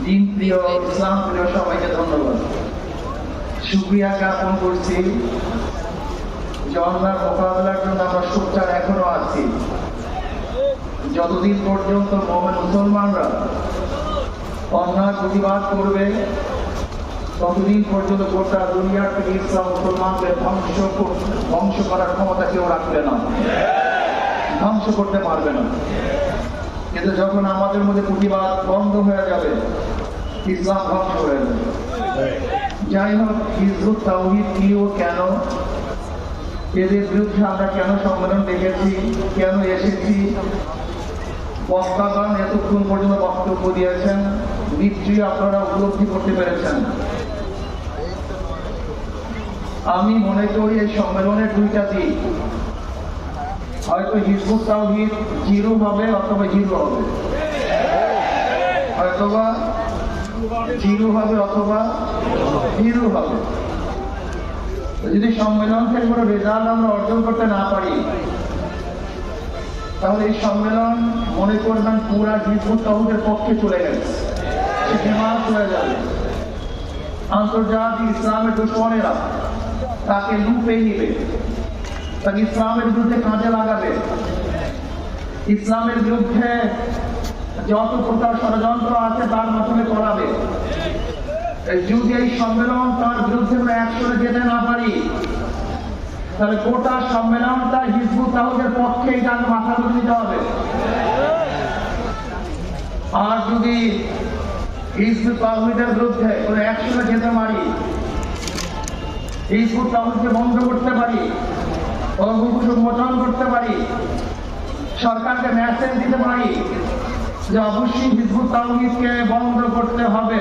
দিন প্রিয় ইসলাম প্রিয় সবাইকে ধন্যবাদ, শুকরিয়া জ্ঞাপন করছি যে আল্লাহর মোকাবিলার জন্য আমরা সোচ্চার এখনো আছি। যতদিন পর্যন্ত মুসলমানরা অন্যায় প্রতিবাদ করবে ততদিন পর্যন্ত গোটা দুনিয়ার থেকে ইসলাম মুসলমানদের ধ্বংস করার ক্ষমতা কেউ রাখবে না, ধ্বংস করতে পারবে না। কিন্তু যখন আমাদের মধ্যে প্রতিবাদ বন্ধ হয়ে যাবে, ইসলাম ধ্বংস হয়ে যাবে। যাই হোক, হিজবুত তাওহীদ কি ও কেন, এদের বিরুদ্ধে আমরা কেন সম্মেলন ডেকেছি, কেন এসেছি, বক্তাগণ এতক্ষণ পর্যন্ত বক্তব্য দিয়েছেন, নিশ্চয়ই আপনারা উপলব্ধি করতে পেরেছেন। আমি মনে করি এই সম্মেলনের দুইটা দিক, হয়তো হিজবুত তাওহীদ জিরো হবে অথবা হিরো হবে, হয়তোবা জিরো হবে অথবা হিরো হবে। যদি সম্মেলন থেকে কোনো রেজাল্ট আমরা অর্জন করতে না পারি, তাহলে এই সম্মেলন মনে করবেন পুরা হিজবুত তাওহীদের পক্ষে চলে গেছে, সে হিমায়ত হয়ে যাবে। আন্তর্জাতিক ইসলামের দুশ্মনেরা তাকে লুপে নিবে, তাকে ইসলামের বিরুদ্ধে কাজে লাগাবে, ইসলামের বিরুদ্ধে যত প্রকার ষড়যন্ত্র আছে তার মাধ্যমে করাবে। যদি এই সম্মেলন তার বিরুদ্ধে আমরা একসঙ্গে যেতে না পারি, তাহলে গোটা সম্মেলনটা হিজবুত তাওহীদের পক্ষে তাকে মাথা তুলে দিতে হবে। আর যদি হিজবুত তাওহীদের বিরুদ্ধে কোনো একসঙ্গে যেতে পারি, হিজবুত তাওহীদকে বন্ধ করতে পারি, মোচন করতে পারি, সরকারকে মেসেজ দিতে পারি যে অবশ্যই হিজবুত তাওহীদকে বন্ধ করতে হবে,